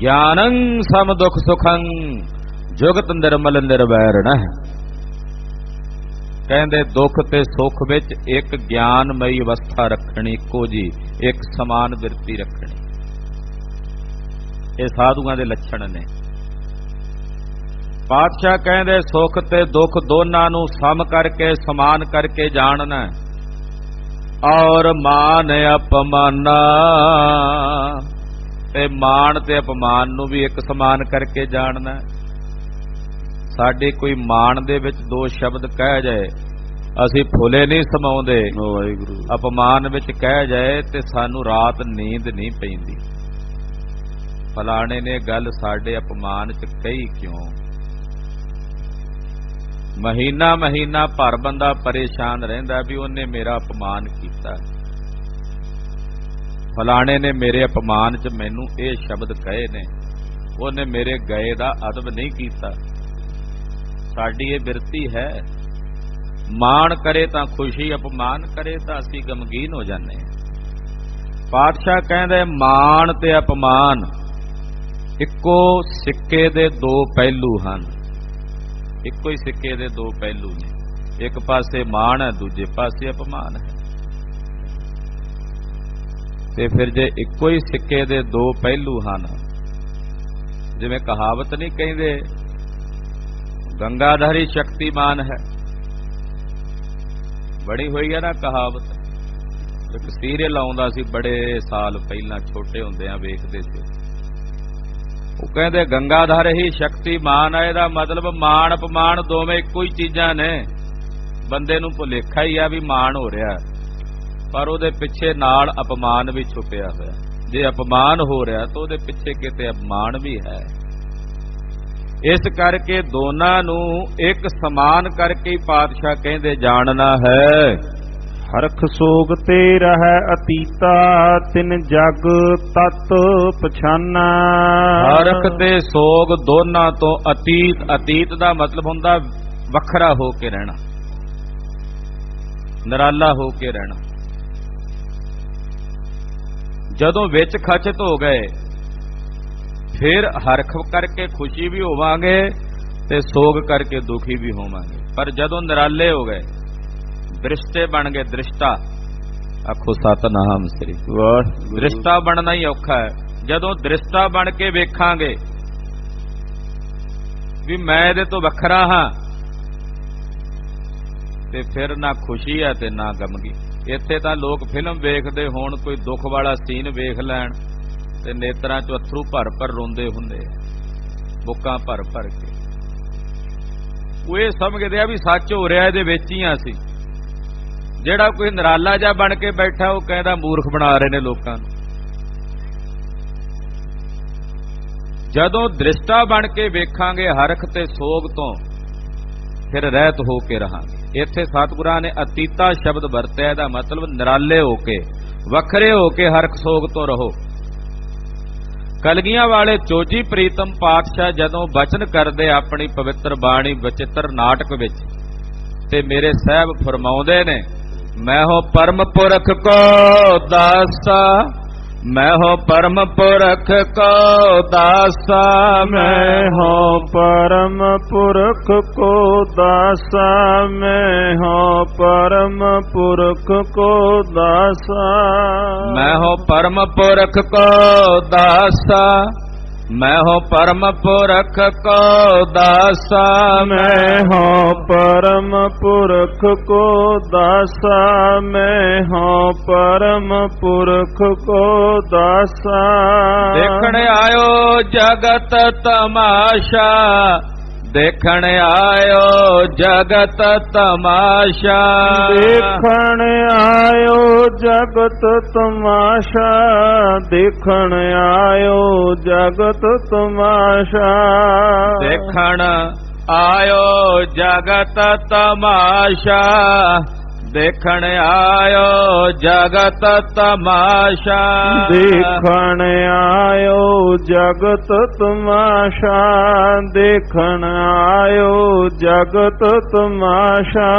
ਗਿਆਨੰ ਸਮ ਦੁਖ ਸੁਖੰ ਜੁਗਤ ਨਿਰਮਲ ਨਿਰਵੈਰਣ ਹੈ। ਕਹਿੰਦੇ ਦੁੱਖ ਤੇ ਸੁੱਖ ਵਿੱਚ ਇੱਕ ਗਿਆਨਮਈ ਅਵਸਥਾ ਰੱਖਣੀ, ਇੱਕੋ ਜੀ ਇੱਕ ਸਮਾਨ ਬਿਰਤੀ ਰੱਖਣੀ। ਇਹ ਸਾਧੂਆਂ ਦੇ ਲੱਛਣ ਨੇ। ਪਾਤਸ਼ਾਹ ਕਹਿੰਦੇ ਸੁੱਖ ਤੇ ਦੁੱਖ ਦੋਨਾਂ ਨੂੰ ਸਮ ਕਰਕੇ, ਸਮਾਨ ਕਰਕੇ ਜਾਣਨਾ, ਔਰ ਮਾਨ ਅਪਮਾਨਾ, ਤੇ ਮਾਣ ਤੇ ਅਪਮਾਨ ਨੂੰ ਵੀ ਇੱਕ ਸਮਾਨ ਕਰਕੇ ਜਾਣਨਾ। ਸਾਡੇ ਕੋਈ ਮਾਣ ਦੇ ਵਿੱਚ 2 ਸ਼ਬਦ ਕਹਿ ਜਾਏ ਅਸੀਂ ਫੁੱਲੇ ਨਹੀਂ ਸਮਾਉਂਦੇ, ਵਾਹਿਗੁਰੂ। ਅਪਮਾਨ ਵਿੱਚ ਕਹਿ ਜਾਏ ਤੇ ਸਾਨੂੰ ਰਾਤ ਨੀਂਦ ਨਹੀਂ ਪੈਂਦੀ। ਫਲਾਣੇ ਨੇ ਗੱਲ ਸਾਡੇ ਅਪਮਾਨ 'ਚ ਕਹੀ ਕਿਉਂ? ਮਹੀਨਾ ਮਹੀਨਾ ਭਰ ਬੰਦਾ ਪਰੇਸ਼ਾਨ ਰਹਿੰਦਾ ਵੀ ਉਹਨੇ ਮੇਰਾ ਅਪਮਾਨ ਕੀਤਾ, ਫਲਾਣੇ ਨੇ ਮੇਰੇ ਅਪਮਾਨ 'ਚ ਮੈਨੂੰ ਇਹ ਸ਼ਬਦ ਕਹੇ ਨੇ, ਉਹਨੇ ਮੇਰੇ ਗਏ ਦਾ ਅਦਬ ਨਹੀਂ ਕੀਤਾ। ਸਾਡੀ ਇਹ ਬਿਰਤੀ ਹੈ। ਮਾਣ ਕਰੇ ਤਾਂ ਖੁਸ਼ੀ, ਅਪਮਾਨ ਕਰੇ ਤਾਂ ਅਸੀਂ ਗਮਗੀਨ ਹੋ ਜਾਂਦੇ ਹਾਂ। ਪਾਤਸ਼ਾਹ ਕਹਿੰਦੇ ਮਾਣ ਤੇ ਅਪਮਾਨ ਇੱਕੋ ਸਿੱਕੇ ਦੇ ਦੋ ਪਹਿਲੂ ਹਨ। ਇੱਕੋ ਹੀ ਸਿੱਕੇ ਦੇ ਦੋ ਪਹਿਲੂ ਨੇ, ਇੱਕ ਪਾਸੇ ਮਾਣ ਹੈ, ਦੂਜੇ ਪਾਸੇ ਅਪਮਾਨ ਹੈ। ਤੇ ਫਿਰ ਜੇ ਇੱਕੋ ਹੀ ਸਿੱਕੇ ਦੇ ਦੋ ਪਹਿਲੂ ਹਨ, ਜਿਵੇਂ ਕਹਾਵਤ ਨਹੀਂ ਕਹਿੰਦੇ ਗੰਗਾਧਰੀ ਸ਼ਕਤੀਮਾਨ ਹੈ, ਬੜੀ ਹੋਈ ਹੈ ਨਾ ਕਹਾਵਤ। ਇੱਕ ਸੀਰੀਅਲ ਆਉਂਦਾ ਸੀ ਬੜੇ ਸਾਲ ਪਹਿਲਾਂ, ਛੋਟੇ ਹੁੰਦਿਆਂ ਵੇਖਦੇ ਸੀ। ਉਹ ਕਹਿੰਦੇ ਗੰਗਾਧਰ ਹੀ ਸ਼ਕਤੀਮਾਨ ਹੈ। ਇਹਦਾ ਮਤਲਬ ਮਾਣ ਅਪਮਾਨ ਦੋਵੇਂ ਇੱਕੋ ਹੀ ਚੀਜ਼ਾਂ ਨੇ। ਬੰਦੇ ਨੂੰ ਭੁਲੇਖਾ ਹੀ ਆ ਵੀ ਮਾਣ ਹੋ ਰਿਹਾ, ਪਰ ਉਹਦੇ ਪਿੱਛੇ ਨਾਲ ਅਪਮਾਨ ਵੀ ਛੁਪਿਆ ਹੋਇਆ। ਜੇ ਅਪਮਾਨ ਹੋ ਰਿਹਾ ਤਾਂ ਉਹਦੇ ਪਿੱਛੇ ਕਿਤੇ ਅਪਮਾਨ ਵੀ ਹੈ। ਇਸ ਕਰਕੇ ਦੋਨਾਂ ਨੂੰ ਇੱਕ ਸਮਾਨ ਕਰਕੇ ਹੀ ਪਾਤਸ਼ਾਹ ਕਹਿੰਦੇ ਜਾਣਨਾ ਹੈ। ਹਰਖ ਸੋਗ ਤੇ ਰਹਿ ਅਤੀਤਾ, ਤਿਨ ਜਗ ਤਤ ਪਛਾਨਾ। ਹਰਖ ਤੇ ਸੋਗ ਦੋਨਾਂ ਤੋਂ ਅਤੀਤ। ਅਤੀਤ ਦਾ ਮਤਲਬ ਹੁੰਦਾ ਵੱਖਰਾ ਹੋ ਕੇ ਰਹਿਣਾ, ਨਿਰਾਲਾ ਹੋ ਕੇ ਰਹਿਣਾ। ਜਦੋਂ ਵਿੱਚ ਖਚਤ ਹੋ ਗਏ ਫਿਰ ਹਰਖ ਕਰਕੇ ਖੁਸ਼ੀ ਵੀ ਹੋਵਾਂਗੇ ਤੇ ਸੋਗ ਕਰਕੇ ਦੁਖੀ ਵੀ ਹੋਵਾਂਗੇ। ਪਰ ਜਦੋਂ ਨਿਰਾਲੇ ਹੋ ਗਏ, ਦ੍ਰਿਸ਼ਟੇ ਬਣ ਗਏ, ਦ੍ਰਿਸ਼ਟਾ ਆਖੋ ਸਤਨਾਮ ਸ੍ਰੀ ਵਾਹਿਗੁਰੂ। ਦ੍ਰਿਸ਼ਟਾ ਬਣਨਾ ਹੀ ਔਖਾ ਹੈ। ਜਦੋਂ ਦ੍ਰਿਸ਼ਟਾ ਬਣ ਕੇ ਵੇਖਾਂਗੇ ਵੀ ਮੈਂ ਇਹਦੇ ਤੋਂ ਵੱਖਰਾ ਹਾਂ, ਤੇ ਫਿਰ ਨਾ ਖੁਸ਼ੀ ਹੈ ਤੇ ਨਾ ਗਮਗੀ। ਇੱਥੇ ਤਾਂ ਲੋਕ ਫਿਲਮ ਵੇਖਦੇ ਹੋਣ, ਕੋਈ ਦੁੱਖ ਵਾਲਾ ਸੀਨ ਵੇਖ ਲੈਣ ਤੇ ਨੇਤਰਾਂ 'ਚ ਅਥਰੂ ਭਰ ਭਰ ਰੋਂਦੇ ਹੁੰਦੇ, ਬੁੱਕਾਂ ਭਰ ਭਰ ਕੇ। ਉਹ ਇਹ ਸਮਝਦੇ ਆ ਵੀ ਸੱਚ ਹੋ ਰਿਹਾ, ਇਹਦੇ ਵਿੱਚ ਹੀ ਆ ਅਸੀਂ। ਜਿਹੜਾ ਕੋਈ ਨਿਰਾਲਾ ਜਿਹਾ ਬਣ ਕੇ ਬੈਠਾ, ਉਹ ਕਹਿੰਦਾ ਮੂਰਖ ਬਣਾ ਰਹੇ ਨੇ ਲੋਕਾਂ ਨੂੰ। ਜਦੋਂ ਦ੍ਰਿਸ਼ਟਾ ਬਣ ਕੇ ਵੇਖਾਂਗੇ ਹਰਖ ਤੇ ਸੋਗ ਤੋਂ, ਫਿਰ ਰਹਿਤ ਹੋ ਕੇ ਰਹਾਂਗੇ। ਇੱਥੇ ਸਤਿਗੁਰਾਂ ਨੇ ਅਤੀਤਾ ਸ਼ਬਦ ਵਰਤਿਆ, ਇਹਦਾ ਮਤਲਬ ਨਿਰਾਲੇ ਹੋ ਕੇ, ਵੱਖਰੇ ਹੋ ਕੇ ਹਰਖ ਸੋਗ ਤੋਂ ਰਹੋ। ਕਲਗੀਆਂ ਵਾਲੇ ਚੋਜੀ ਪ੍ਰੀਤਮ ਪਾਤਸ਼ਾਹ ਜਦੋਂ ਬਚਨ ਕਰਦੇ ਆਪਣੀ ਪਵਿੱਤਰ ਬਾਣੀ ਬਚਿੱਤਰ ਨਾਟਕ ਵਿੱਚ, ਤੇ ਮੇਰੇ ਸਾਹਿਬ ਫਰਮਾਉਂਦੇ ਨੇ, ਮੈਂ ਹੋ ਪਰਮ ਪੁਰਖ ਕੋ ਦਾਸਾ, ਮੈਂ ਹੋ ਪਰਮ ਪੁਰਖ ਕੋ ਦਾਸਾ, ਮੈਂ ਹੋ ਪਰਮ ਪੁਰਖ ਕੋ ਦਾਸਾ, ਮੈਂ ਹੋ ਪਰਮ ਪੁਰਖ ਕੋ ਦਾਸਾ। ਮੈਂ ਹੋ ਪਰਮ ਪੁਰਖ ਕੋ ਦਾਸਾ, ਮੈਂ ਹੋ ਪਰਮ ਪੁਰਖ ਕੋ ਦਾਸਾ, ਮੈਂ ਹੋ ਪਰਮ ਪੁਰਖ ਕੋ ਦਾਸਾ, ਮੈਂ ਹੋ ਪਰਮ ਪੁਰਖ ਕੋ ਦਾਸਾ। ਦੇਖਣ ਆਇਓ ਜਗਤ ਤਮਾਸ਼ਾ, ਦੇਖਣ ਆਇਓ ਜਗਤ ਤਮਾਸ਼ਾ, ਦੇਖਣ ਆਇਓ ਜਗਤ ਤਮਾਸ਼ਾ, ਦੇਖਣ ਆਇਓ ਜਗਤ ਤਮਾਸ਼ਾ। ਦੇਖਣ ਆਇਓ ਜਗਤ ਤਮਾਸ਼ਾ, ਦੇਖਣ ਆਇਓ ਜਗਤ ਤਮਾਸ਼ਾ, ਦੇਖਣ ਆਇਓ ਜਗਤ ਤਮਾਸ਼ਾ, ਦੇਖਣ ਆਇਓ ਜਗਤ ਤਮਾਸ਼ਾ।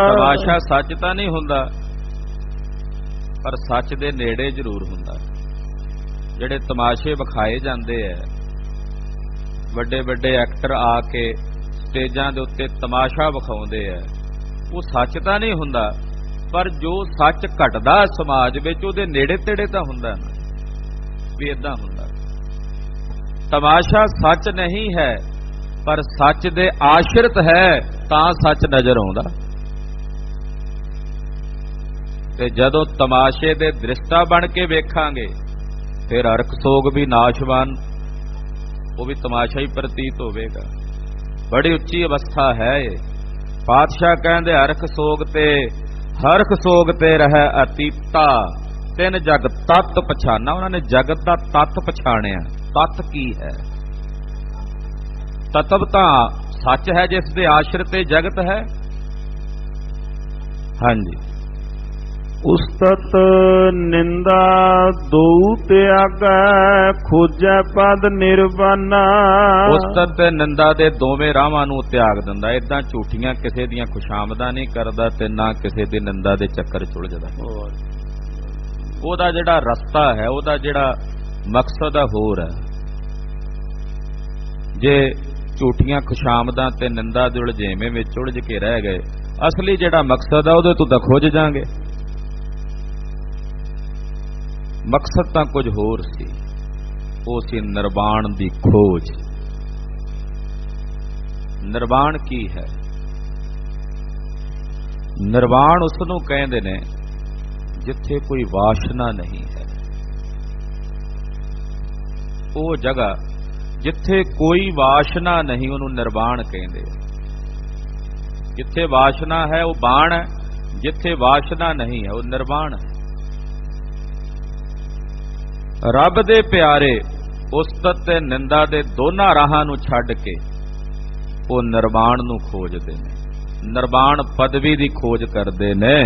ਤਮਾਸ਼ਾ ਸੱਚ ਤਾਂ ਨਹੀਂ ਹੁੰਦਾ, ਪਰ ਸੱਚ ਦੇ ਨੇੜੇ ਜ਼ਰੂਰ ਹੁੰਦਾ। ਜਿਹੜੇ ਤਮਾਸ਼ੇ ਵਿਖਾਏ ਜਾਂਦੇ ਐ, ਵੱਡੇ ਵੱਡੇ ਐਕਟਰ ਆ ਕੇ ਸਟੇਜਾਂ ਦੇ ਉੱਤੇ ਤਮਾਸ਼ਾ ਵਿਖਾਉਂਦੇ ਐ, ਉਹ ਸੱਚ ਤਾਂ ਨਹੀਂ ਹੁੰਦਾ, ਪਰ ਜੋ ਸੱਚ ਘਟਦਾ ਸਮਾਜ ਵਿੱਚ ਉਹਦੇ ਨੇੜੇ ਤੇੜੇ ਤਾਂ ਹੁੰਦਾ ਨਾ, ਵੀ ਇਦਾਂ ਹੁੰਦਾ। ਤਮਾਸ਼ਾ ਸੱਚ ਨਹੀਂ ਹੈ, ਪਰ ਸੱਚ ਦੇ ਆਸ਼ਰਿਤ ਹੈ ਤਾਂ ਸੱਚ ਨਜ਼ਰ ਆਉਂਦਾ। ਤੇ ਜਦੋਂ ਤਮਾਸ਼ੇ ਦੇ ਦ੍ਰਿਸ਼ਟਾ ਬਣ ਕੇ ਵੇਖਾਂਗੇ, ਫਿਰ ਹਰਖ ਸੋਗ ਵੀ ਨਾਸ਼ਵਾਨ, ਉਹ ਵੀ ਤਮਾਸ਼ਾ ਹੀ ਪ੍ਰਤੀਤ ਹੋਵੇਗਾ। ਬੜੀ ਉੱਚੀ ਅਵਸਥਾ ਹੈ ਇਹ। ਪਾਤਸ਼ਾਹ ਕਹਿੰਦੇ ਹਰਖ ਸੋਗ ਤੇ ਰਹਿ ਅਤੀਤਾ, ਤਿੰਨ ਜਗ ਤਤ ਪਛਾਨਾ। ਉਹਨਾਂ ਨੇ ਜਗਤ ਦਾ ਤਤ ਪਛਾਣਿਆ। ਤਤ ਕੀ ਹੈ? ਤਤਵ ਤਾਂ ਸੱਚ ਹੈ ਜਿਸ ਦੇ ਆਸ਼ਰਿਤ ਤੇ ਜਗਤ ਹੈ। ਹਾਂਜੀ, ਉਸਤਤ ਨਿੰਦਾ ਦੋ ਤਿਆਗੈ ਖੋਜੈ ਪਦ ਨਿਰਵਾਨਾ। ਉਸਤਤ ਤੇ ਨਿੰਦਾ ਦੇ ਦੋਵੇਂ ਰਾਹਾਂ ਨੂੰ ਤਿਆਗ ਦਿੰਦਾ। ਇਦਾਂ ਝੂਠੀਆਂ ਕਿਸੇ ਦੀਆਂ ਖੁਸ਼ਾਮਦਾਂ ਨਹੀਂ ਕਰਦਾ ਤੇ ਨਾ ਕਿਸੇ ਦੀ ਨਿੰਦਾ ਦੇ ਚੱਕਰ 'ਚ ਉਲਝਦਾ। ਉਹਦਾ ਜਿਹੜਾ ਰਸਤਾ ਹੈ, ਉਹਦਾ ਜਿਹੜਾ ਮਕਸਦ ਹੈ ਹੋਰ ਹੈ। ਜੇ ਝੂਠੀਆਂ ਖੁਸ਼ਾਮਦਾਂ ਤੇ ਨਿੰਦਾ ਦੇ ਉਲਝੇਵੇਂ ਵਿੱਚ ਉਲਝ ਕੇ ਰਹਿ ਗਏ, ਅਸਲੀ ਜਿਹੜਾ ਮਕਸਦ ਹੈ ਉਹਦੇ ਤੋਂ ਤਾਂ ਖੁੱਜ ਜਾਾਂਗੇ। ਮਕਸਦ ਤਾਂ ਕੁਝ ਹੋਰ ਸੀ, ਉਹ ਸੀ ਨਿਰਵਾਣ ਦੀ ਖੋਜ। ਨਿਰਵਾਣ ਕੀ ਹੈ? ਨਿਰਵਾਣ ਉਸ ਨੂੰ ਕਹਿੰਦੇ ਨੇ ਜਿੱਥੇ ਕੋਈ ਵਾਸ਼ਨਾ ਨਹੀਂ ਹੈ। ਉਹ ਜਗ੍ਹਾ ਜਿੱਥੇ ਕੋਈ ਵਾਸ਼ਨਾ ਨਹੀਂ, ਉਹਨੂੰ ਨਿਰਵਾਣ ਕਹਿੰਦੇ। ਜਿੱਥੇ ਵਾਸ਼ਨਾ ਹੈ ਉਹ ਬਾਣ ਹੈ, ਜਿੱਥੇ ਵਾਸ਼ਨਾ ਨਹੀਂ ਹੈ ਉਹ ਨਿਰਵਾਣ ਹੈ। ਰੱਬ ਦੇ ਪਿਆਰੇ ਉਸਤਤ ਤੇ ਨਿੰਦਾ ਦੇ ਦੋਨਾਂ ਰਾਹਾਂ ਨੂੰ ਛੱਡ ਕੇ ਉਹ ਨਿਰਵਾਣ ਨੂੰ ਖੋਜਦੇ ਨੇ, ਨਿਰਵਾਣ ਪਦਵੀ ਦੀ ਖੋਜ ਕਰਦੇ ਨੇ।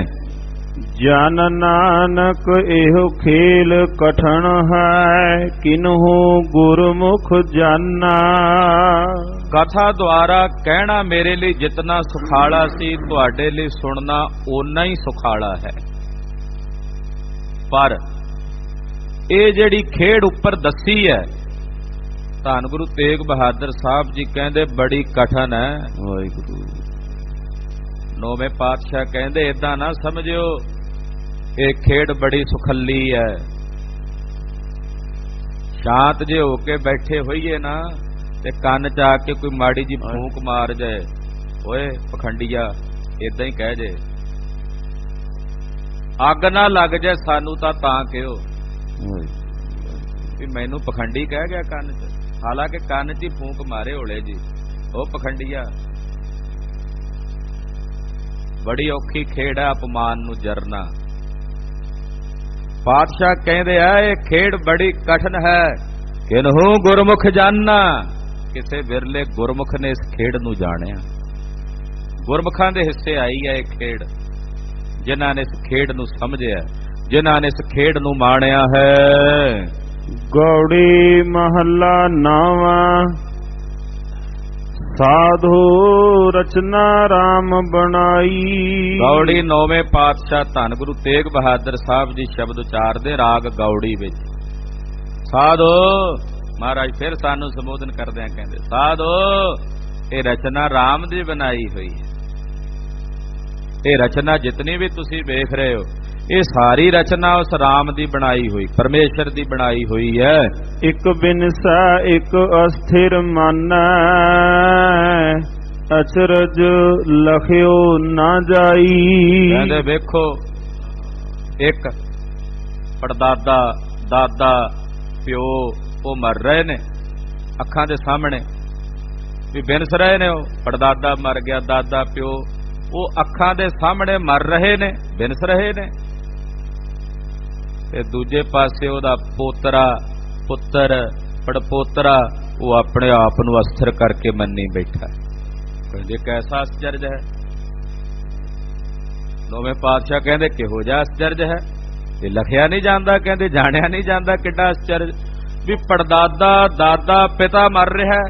ਜਨ ਨਾਨਕ ਇਹੋ ਖੇਲ ਕਠਨ ਹੈ, ਕਿਨਹੂ ਗੁਰਮੁਖ ਜਾਨਾ। ਕਥਾ ਦੁਆਰਾ ਕਹਿਣਾ ਮੇਰੇ ਲਈ ਜਿਤਨਾ ਸੁਖਾਲਾ ਸੀ, ਤੁਹਾਡੇ ਲਈ ਸੁਣਨਾ ਓਨਾ ਹੀ ਸੁਖਾਲਾ ਹੈ। ਪਰ ਇਹ ਜਿਹੜੀ ਖੇਡ ਉੱਪਰ ਦੱਸੀ ਹੈ, ਧੰਨ ਗੁਰੂ ਤੇਗ ਬਹਾਦਰ ਸਾਹਿਬ ਜੀ ਕਹਿੰਦੇ ਬੜੀ ਕਠਨ ਹੈ। ਵਾਹਿਗੁਰੂ ਨੌਵੇਂ ਪਾਤਸ਼ਾਹ ਕਹਿੰਦੇ ਏਦਾਂ ਨਾ ਸਮਝਿਓ ਇਹ ਖੇਡ ਬੜੀ ਸੁਖੱਲੀ ਹੈ। ਸ਼ਾਂਤ ਜੇ ਹੋ ਕੇ ਬੈਠੇ ਹੋਈਏ ਨਾ ਤੇ ਕੰਨ ਚ ਆ ਕੇ ਕੋਈ ਮਾੜੀ ਜੀ ਫੂਕ ਮਾਰ ਜਾਏ, ਓਏ ਪਖੰਡੀਆ, ਏਦਾਂ ਹੀ ਕਹਿ ਜੇ। ਅੱਗ ਨਾ ਲੱਗ ਜਾਏ ਸਾਨੂੰ ਤਾਂ ਕਿਹੋ ਵੀ ਮੈਨੂੰ ਪਖੰਡੀ ਕਹਿ ਗਿਆ ਕੰਨ ਚ, ਹਾਲਾਂਕਿ ਕੰਨ ਚ ਹੀ ਫੂਕ ਮਾਰੇ ਹੋਲੇ ਜੀ, ਉਹ ਪਖੰਡੀਆ। ਬੜੀ ਔਖੀ ਖੇਡ ਹੈ ਅਪਮਾਨ ਨੂੰ ਜਰਨਾ। ਪਾਤਸ਼ਾਹ ਕਹਿੰਦੇ ਆ ਇਹ ਖੇਡ ਬੜੀ ਕਠਨ ਹੈ, ਕਿਨਹੂ ਗੁਰਮੁਖ ਜਾਨਣਾ। ਕਿਸੇ ਵਿਰਲੇ ਗੁਰਮੁਖ ਨੇ ਇਸ ਖੇਡ ਨੂੰ ਜਾਣਿਆ। ਗੁਰਮੁਖਾਂ ਦੇ ਹਿੱਸੇ ਆਈ ਹੈ ਇਹ ਖੇਡ, ਜਿਨ੍ਹਾਂ ਨੇ ਇਸ ਖੇਡ ਨੂੰ ਸਮਝਿਆ, ਜਿਨ੍ਹਾਂ ਨੇ ਇਸ ਖੇਡ ਨੂੰ ਮਾਣਿਆ ਹੈ। ਗੌੜੀ ਮਹੱਲਾ ਨਾਵਾਂ ਸਾਧੂ ਰਚਨਾ ਰਾਮ ਬਣਾਈ। ਗੌੜੀ ਨੌਵੇਂ ਪਾਤਸ਼ਾਹ ਧੰਨ ਗੁਰੂ ਤੇਗ ਬਹਾਦਰ ਸਾਹਿਬ ਜੀ ਸ਼ਬਦ ਉਚਾਰਦੇ ਰਾਗ ਗੌੜੀ ਵਿੱਚ। ਸਾਧੂ ਮਹਾਰਾਜ ਫਿਰ ਸਾਨੂੰ ਸੰਬੋਧਨ ਕਰਦਿਆਂ ਕਹਿੰਦੇ, ਸਾਧੂ ਇਹ ਰਚਨਾ ਰਾਮ ਦੀ ਬਣਾਈ ਹੋਈ ਹੈ। ਇਹ ਰਚਨਾ ਜਿਤਨੀ ਵੀ ਤੁਸੀਂ ਵੇਖ ਰਹੇ ਹੋ, ਇਹ ਸਾਰੀ ਰਚਨਾ ਉਸ ਰਾਮ ਦੀ ਬਣਾਈ ਹੋਈ, ਪਰਮੇਸ਼ਰ ਦੀ ਬਣਾਈ ਹੋਈ ਹੈ। ਇੱਕ ਬਿਨਸਾ ਇੱਕ ਅਸਥਿਰ ਮਨ, ਅਚਰਜ ਲਖਿਓ ਨਾ ਜਾਈ। ਕਹਿੰਦੇ ਵੇਖੋ, ਇੱਕ ਪੜਦਾਦਾ, ਦਾਦਾ, ਪਿਓ ਉਹ ਮਰ ਰਹੇ ਨੇ ਅੱਖਾਂ ਦੇ ਸਾਹਮਣੇ, ਵੀ ਬਿਨਸ ਰਹੇ ਨੇ। ਉਹ ਪੜਦਾਦਾ ਮਰ ਗਿਆ, ਦਾਦਾ, ਪਿਓ ਉਹ ਅੱਖਾਂ ਦੇ ਸਾਹਮਣੇ ਮਰ ਰਹੇ ਨੇ, ਬਿਨਸ ਰਹੇ ਨੇ। ਤੇ ਦੂਜੇ ਪਾਸੇ ਉਹਦਾ ਪੋਤਰਾ, ਪੁੱਤਰ, ਪੜਪੋਤਰਾ ਉਹ ਆਪਣੇ ਆਪ ਨੂੰ ਅਸਥਿਰ ਕਰਕੇ ਮੰਨੀ ਬੈਠਾ। ਕਹਿੰਦੇ ਕੈਸਾ ਅਸਚਰਜ ਹੈ। ਨੌਵੇਂ ਪਾਤਸ਼ਾਹ ਕਹਿੰਦੇ ਕਿਹੋ ਜਿਹਾ ਅਸਚਰਜ ਹੈ, ਇਹ ਲਖਿਆ ਨਹੀਂ ਜਾਂਦਾ, ਕਹਿੰਦੇ ਜਾਣਿਆ ਨਹੀਂ ਜਾਂਦਾ ਕਿੱਡਾ ਅਸਚਰਜ। ਵੀ ਪੜਦਾਦਾ, ਦਾਦਾ, ਪਿਤਾ ਮਰ ਰਿਹਾ,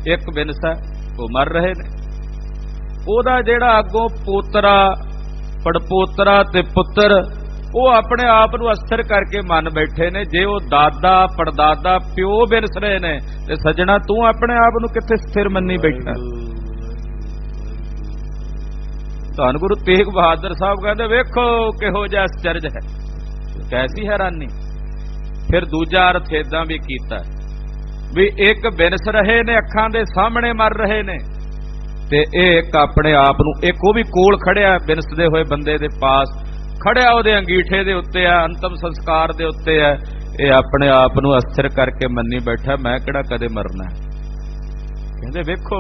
ਇੱਕ ਬਿਨਸ ਹੈ ਉਹ ਮਰ ਰਹੇ ਨੇ। ਉਹਦਾ ਜਿਹੜਾ ਅੱਗੋਂ ਪੋਤਰਾ, ਪੜਪੋਤਰਾ ਤੇ ਪੁੱਤਰ ਉਹ ਆਪਣੇ ਆਪ ਨੂੰ ਅਸਥਿਰ ਕਰਕੇ ਮੰਨ ਬੈਠੇ ਨੇ। ਜੇ ਉਹ ਦਾਦਾ, ਪੜਦਾਦਾ, ਪਿਓ ਬਿਨਸ ਰਹੇ ਨੇ ਤੇ ਸੱਜਣਾ ਤੂੰ ਆਪਣੇ ਆਪ ਨੂੰ ਕਿੱਥੇ ਸਥਿਰ ਮੰਨੀ ਬੈਠਾ। ਧੰਨ ਗੁਰੂ ਤੇਗ ਬਹਾਦਰ ਸਾਹਿਬ ਕਹਿੰਦੇ ਵੇਖੋ ਕਿਹੋ ਜਿਹਾ ਅਸਚਰਜ ਹੈ, ਕੈਸੀ ਹੈਰਾਨੀ। ਫਿਰ ਦੂਜਾ ਅਰਥ ਏਦਾਂ ਵੀ ਕੀਤਾ ਵੀ ਇੱਕ ਬਿਨਸ ਰਹੇ ਨੇ, ਅੱਖਾਂ ਦੇ ਸਾਹਮਣੇ ਮਰ ਰਹੇ ਨੇ, ਤੇ ਇਹ ਇੱਕ ਆਪਣੇ ਆਪ ਨੂੰ, ਇੱਕ ਉਹ ਵੀ ਕੋਲ ਖੜਿਆ ਬਿਨਸਦੇ ਹੋਏ ਬੰਦੇ ਦੇ ਪਾਸ ਖੜਿਆ, ਉਹਦੇ ਅੰਗੀਠੇ ਦੇ ਉੱਤੇ ਆ, ਅੰਤਮ ਸੰਸਕਾਰ ਦੇ ਉੱਤੇ ਆ। ਇਹ ਆਪਣੇ ਆਪ ਨੂੰ ਅਸਥਿਰ ਕਰਕੇ ਮੰਨੀ ਬੈਠਾ, ਮੈਂ ਕਿਹੜਾ ਕਦੇ ਮਰਨਾ। ਕਹਿੰਦੇ ਵੇਖੋ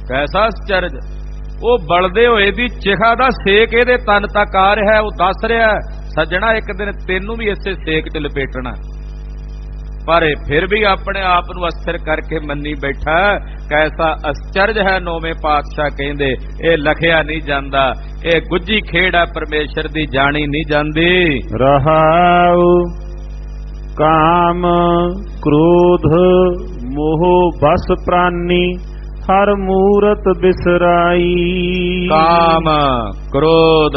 ਕੈਸਾ ਅਸਚਰਜ। ਉਹ ਬਲਦੇ ਹੋਏ ਦੀ ਚਿਖਾ ਦਾ ਸੇਕ ਇਹਦੇ ਤਨ ਤੱਕ ਆ ਰਿਹਾ। ਉਹ ਦੱਸ ਰਿਹਾ ਸੱਜਣਾ ਇੱਕ ਦਿਨ ਤੈਨੂੰ ਵੀ ਇਸੇ ਸੇਕ 'ਚ ਲਪੇਟਣਾ। पर फिर भी अपने आप ਨੂੰ ਅਸਥਿਰ ਕਰਕੇ ਮੰਨੀ ਬੈਠਾ। कैसा ਅਸਚਰਜ ਹੈ ਨੌਵੇਂ ਪਾਤਸ਼ਾਹ ਕਹਿੰਦੇ, ਇਹ ਲਖਿਆ ਨਹੀਂ ਜਾਂਦਾ, ਇਹ ਗੁੱਜੀ ਖੇਡ ਹੈ ਪਰਮੇਸ਼ਰ ਦੀ ਜਾਣੀ ਨਹੀਂ ਜਾਂਦੀ। ਰਹਾਉ ਕਾਮ ਕ੍ਰੋਧ ਮੋਹ ਬਸ ਪ੍ਰਾਨੀ ਹਰ ਮੂਰਤ ਬਿਸਰਾਈ। ਕਾਮ ਕ੍ਰੋਧ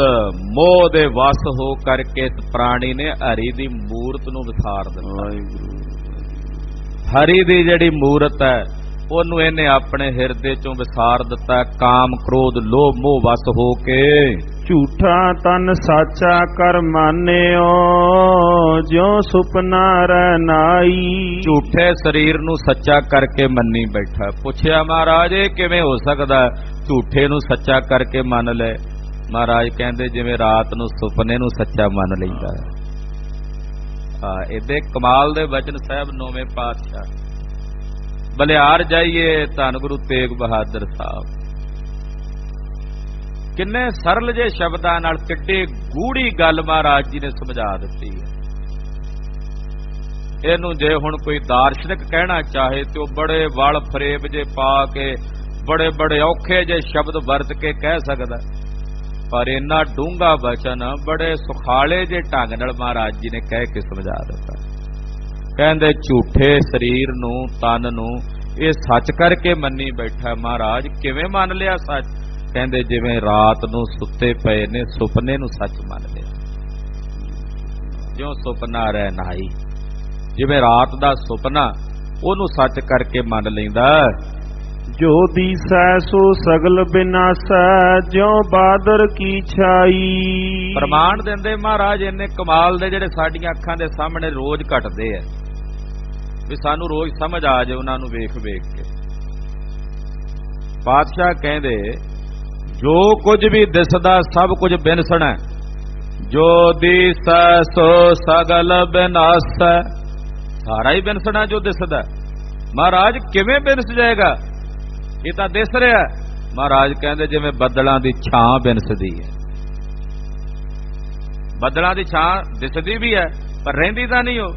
ਮੋਹ ਦੇ ਵਸ ਹੋ ਕਰਕੇ ਇਸ ਪ੍ਰਾਣੀ ਨੇ ਹਰੀ ਦੀ ਮੂਰਤ ਨੂੰ ਵਿਸਾਰ ਦਿੱਤਾ। ਹਰੀ ਦੀ ਜਿਹੜੀ ਮੂਰਤ ਹੈ ਉਹਨੂੰ ਇਹਨੇ ਆਪਣੇ ਹਿਰਦੇ ਚੋਂ ਵਿਸਾਰ ਦਿੱਤਾ। ਕਾਮ ਕ੍ਰੋਧ ਲੋਭ ਮੋਹ ਵਸ ਹੋ ਕੇ ਝੂਠਾ ਤਨ ਸਾਚਾ ਕਰ ਮਾਨਿਓ ਜਿਉ ਸੁਪਨਾ ਰਹਿ ਨਾਈ। ਝੂਠੇ ਸਰੀਰ ਨੂੰ ਸੱਚਾ ਕਰਕੇ ਮੰਨੀ ਬੈਠਾ। ਪੁੱਛਿਆ ਮਹਾਰਾਜ ਇਹ ਕਿਵੇਂ ਹੋ ਸਕਦਾ, ਝੂਠੇ ਨੂੰ ਸੱਚਾ ਕਰਕੇ ਮੰਨ ਲੈ। ਮਹਾਰਾਜ ਕਹਿੰਦੇ ਜਿਵੇਂ ਰਾਤ ਨੂੰ ਸੁਪਨੇ ਨੂੰ ਸੱਚਾ ਮੰਨ ਲੈਂਦਾ ਹੈ। ਇਹਦੇ ਕਮਾਲ ਦੇ ਵਚਨ ਸਾਹਿਬ ਨੌਵੇਂ ਪਾਤਸ਼ਾਹ। ਬਲਿਹਾਰ ਜਾਈਏ ਧੰਨ ਗੁਰੂ ਤੇਗ ਬਹਾਦਰ ਸਾਹਿਬ, ਕਿੰਨੇ ਸਰਲ ਜੇ ਸ਼ਬਦਾਂ ਨਾਲ ਕਿੱਡੀ ਗੂੜੀ ਗੱਲ ਮਹਾਰਾਜ ਜੀ ਨੇ ਸਮਝਾ ਦਿੱਤੀ ਹੈ। ਇਹਨੂੰ ਜੇ ਹੁਣ ਕੋਈ ਦਾਰਸ਼ਨਿਕ ਕਹਿਣਾ ਚਾਹੇ ਤੇ ਉਹ ਬੜੇ ਵਲ ਫਰੇਬ ਜੇ ਪਾ ਕੇ ਬੜੇ ਬੜੇ ਔਖੇ ਜੇ ਸ਼ਬਦ ਵਰਤ ਕੇ ਕਹਿ ਸਕਦਾ, ਪਰ ਇੰਨਾ ਡੂੰਘਾ ਵਚਨ ਬੜੇ ਸੁਖਾਲੇ ਜੇ ਢੰਗ ਨਾਲ ਮਹਾਰਾਜ ਜੀ ਨੇ ਕਹਿ ਕੇ ਸਮਝਾ ਦਿੱਤਾ। ਕਹਿੰਦੇ ਝੂਠੇ ਸਰੀਰ ਨੂੰ ਤਨ ਨੂੰ ਇਹ ਸੱਚ ਕਰਕੇ ਮੰਨੀ ਬੈਠਾ। ਮਹਾਰਾਜ ਕਿਵੇਂ ਮੰਨ ਲਿਆ ਸੱਚ? ਕਹਿੰਦੇ ਜਿਵੇਂ ਰਾਤ ਨੂੰ ਸੁੱਤੇ ਪਏ ਨੇ ਸੁਪਨੇ ਨੂੰ ਸੱਚ ਮੰਨ ਲਿਆ। ਜਿਉਂ ਸੁਪਨਾ ਰਹਿ ਨਾਈ, ਜਿਵੇਂ ਰਾਤ ਦਾ ਸੁਪਨਾ ਉਹਨੂੰ ਸੱਚ ਕਰਕੇ ਮੰਨ ਲੈਂਦਾ। ਜੋ ਦੀਸੈ ਸੋ ਸਗਲ ਬਿਨਾਸੈ ਜਿਉ ਬਾਦਰ ਕੀ ਛਾਈ। ਪ੍ਰਮਾਣ ਦਿੰਦੇ ਮਹਾਰਾਜ ਇੰਨੇ ਕਮਾਲ ਦੇ ਜਿਹੜੇ ਸਾਡੀਆਂ ਅੱਖਾਂ ਦੇ ਸਾਹਮਣੇ ਰੋਜ਼ ਘਟਦੇ ਆ, ਵੀ ਸਾਨੂੰ ਰੋਜ਼ ਸਮਝ ਆ ਜਾਏ ਉਹਨਾਂ ਨੂੰ ਵੇਖ ਵੇਖ ਕੇ। ਪਾਤਸ਼ਾਹ ਕਹਿੰਦੇ ਜੋ ਕੁਝ ਵੀ ਦਿਸਦਾ ਸਭ ਕੁਝ ਬਿਨਸਣਾ। ਜੋ ਦੀਸੈ ਸੋ ਸਗਲ ਬਿਨਾਸੈ, ਸਾਰਾ ਹੀ ਬਿਨਸਣਾ ਜੋ ਦਿਸਦਾ। ਮਹਾਰਾਜ ਕਿਵੇਂ ਬਿਨਸ ਜਾਏਗਾ? ਇਹ ਤਾਂ ਦਿਸ ਰਿਹਾ। ਮਹਾਰਾਜ ਕਹਿੰਦੇ ਜਿਵੇਂ ਬੱਦਲਾਂ ਦੀ ਛਾਂ ਬਿਨਸਦੀ ਹੈ। ਬੱਦਲਾਂ ਦੀ ਛਾਂ ਦਿਸਦੀ ਵੀ ਹੈ ਪਰ ਰਹਿੰਦੀ ਤਾਂ ਨਹੀਂ, ਉਹ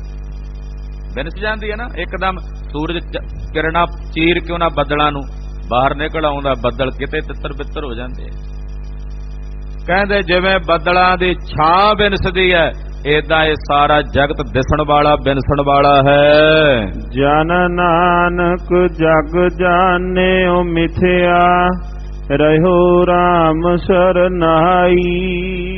ਬਿਨਸ ਜਾਂਦੀ ਹੈ ਨਾ। ਇੱਕਦਮ ਸੂਰਜ ਕਿਰਨਾਂ ਚੀਰ ਕੇ ਉਹਨਾਂ ਬੱਦਲਾਂ ਨੂੰ ਬਾਹਰ ਨਿਕਲ ਆਉਂਦਾ, ਬੱਦਲ ਕਿਤੇ ਤਿੱਤਰ ਬਿੱਤਰ ਹੋ ਜਾਂਦੇ। ਕਹਿੰਦੇ ਜਿਵੇਂ ਬੱਦਲਾਂ ਦੀ ਛਾਂ ਬਿਨਸਦੀ ਹੈ ਏਦਾਂ ਇਹ ਸਾਰਾ ਜਗਤ ਦਿਸਣ ਵਾਲਾ ਬਿਨਸਣ ਵਾਲਾ ਹੈ। ਜਨ ਨਾਨਕ ਜਗ ਜਾਣਿਓ ਮਿਥਿਆ ਰਹਿਓ RAM ਸਰਨਾਈ।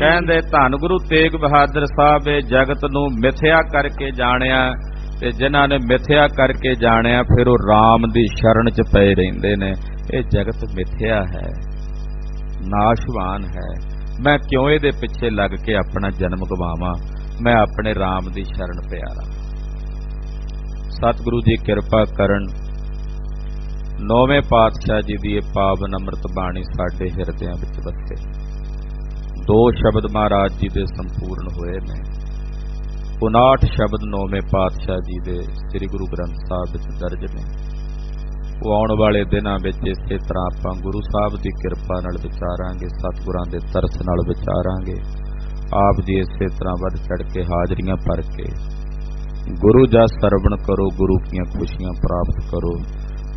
ਕਹਿੰਦੇ ਧੰਨ ਗੁਰੂ ਤੇਗ ਬਹਾਦਰ ਸਾਹਿਬ ਇਹ ਜਗਤ ਨੂੰ ਮਿਥਿਆ ਕਰਕੇ ਜਾਣਿਆ, ਤੇ ਜਿਨ੍ਹਾਂ ਨੇ ਮਿਥਿਆ ਕਰਕੇ ਜਾਣਿਆ ਫਿਰ ਉਹ RAM ਦੀ ਸ਼ਰਨ ਚ ਪਏ ਰਹਿੰਦੇ ਨੇ। ਇਹ ਜਗਤ ਮਿਥਿਆ ਹੈ, ਨਾਸ਼ਵਾਨ ਹੈ। ਮੈਂ ਕਿਉਂ ਇਹਦੇ ਪਿੱਛੇ ਲੱਗ ਕੇ ਆਪਣਾ ਜਨਮ ਗਵਾਵਾਂ? ਮੈਂ ਆਪਣੇ RAM ਦੀ ਸ਼ਰਨ ਪਿਆ ਰਹਾਂ। ਸਤਿਗੁਰੂ ਜੀ ਕਿਰਪਾ ਕਰਨ, ਨੌਵੇਂ ਪਾਤਸ਼ਾਹ ਜੀ ਦੀ ਇਹ ਪਾਵਨ ਅੰਮ੍ਰਿਤ ਬਾਣੀ ਸਾਡੇ ਹਿਰਦਿਆਂ ਵਿੱਚ ਵਸੇ। ਦੋ ਸ਼ਬਦ ਮਹਾਰਾਜ ਜੀ ਦੇ ਸੰਪੂਰਨ ਹੋਏ ਨੇ। 59 ਸ਼ਬਦ ਨੌਵੇਂ ਪਾਤਸ਼ਾਹ ਜੀ ਦੇ ਸ੍ਰੀ ਗੁਰੂ ਗ੍ਰੰਥ ਸਾਹਿਬ ਵਿੱਚ ਦਰਜ ਨੇ। ਉਹ ਆਉਣ ਵਾਲੇ ਦਿਨਾਂ ਵਿੱਚ ਇਸੇ ਤਰ੍ਹਾਂ ਆਪਾਂ ਗੁਰੂ ਸਾਹਿਬ ਦੀ ਕਿਰਪਾ ਨਾਲ ਵਿਚਾਰਾਂਗੇ, ਸਤਿਗੁਰਾਂ ਦੇ ਤਰਸ ਨਾਲ ਵਿਚਾਰਾਂਗੇ। ਆਪ ਜੀ ਇਸੇ ਤਰ੍ਹਾਂ ਵੱਧ ਚੜ ਕੇ ਹਾਜ਼ਰੀਆਂ ਭਰ ਕੇ ਗੁਰੂ ਜਸ ਸਰਵਣ ਕਰੋ, ਗੁਰੂ ਦੀਆਂ ਖੁਸ਼ੀਆਂ ਪ੍ਰਾਪਤ ਕਰੋ।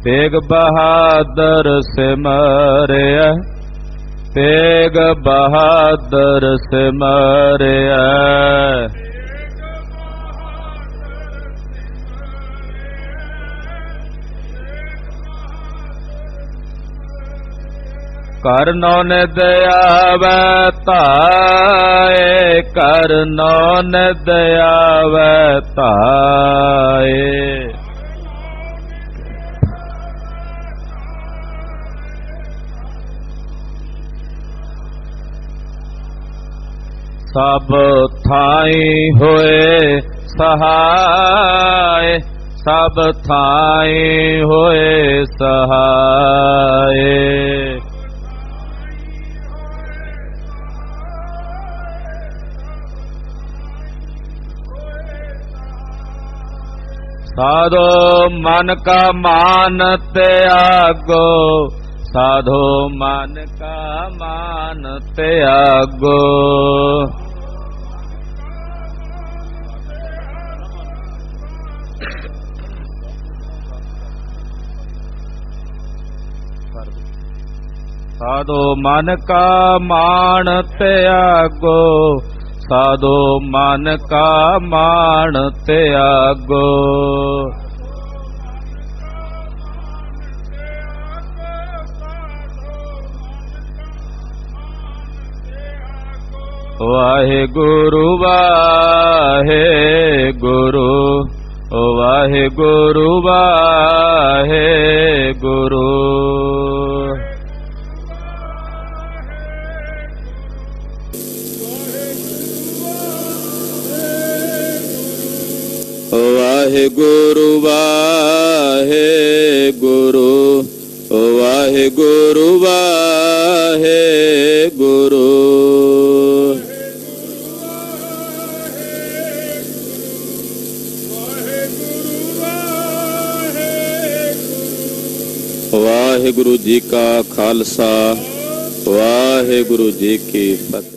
ਤੇਗ ਬਹਾਦਰ ਸਿਮਰਿਆ, ਤੇਗ ਬਹਾਦਰ ਸਿਮਰਿਆ। ਕਰਨੋ ਨਿਦ ਆਵੈ ਧਾਏ, ਕਰਨੋ ਨਿਦ ਆਵੈ ਧਾਏ। ਸਭ ਥਾਈ ਹੋਏ ਸਹਾਏ, ਸਭ ਥਾਈ ਹੋਏ ਸਹਾਏ। साधो मन का मान त्यागो, साधो मन का मान त्यागो। ਸਾਧੋ ਮਨ ਕਾ ਮਾਣ ਤਿਆਗੋ, ਸਾਧੋ ਮਨ ਕਾ ਮਾਣ ਤਿਆਗੋ। ਵਾਹਿਗੁਰੂ ਵਾਹਿਗੁਰੂ, ਵਾਹਿਗੁਰੂ ਵਾਹਿਗੁਰੂ। ਵਾਹਿਗੁਰੂ ਵਾਹਿਗੁਰੂ, ਵਾਹਿਗੁਰੂ ਵਾਹਿਗੁਰੂ। ਵਾਹਿਗੁਰੂ ਜੀ ਕਾ ਖਾਲਸਾ, ਵਾਹਿਗੁਰੂ ਜੀ ਕੀ ਫਤਿਹ।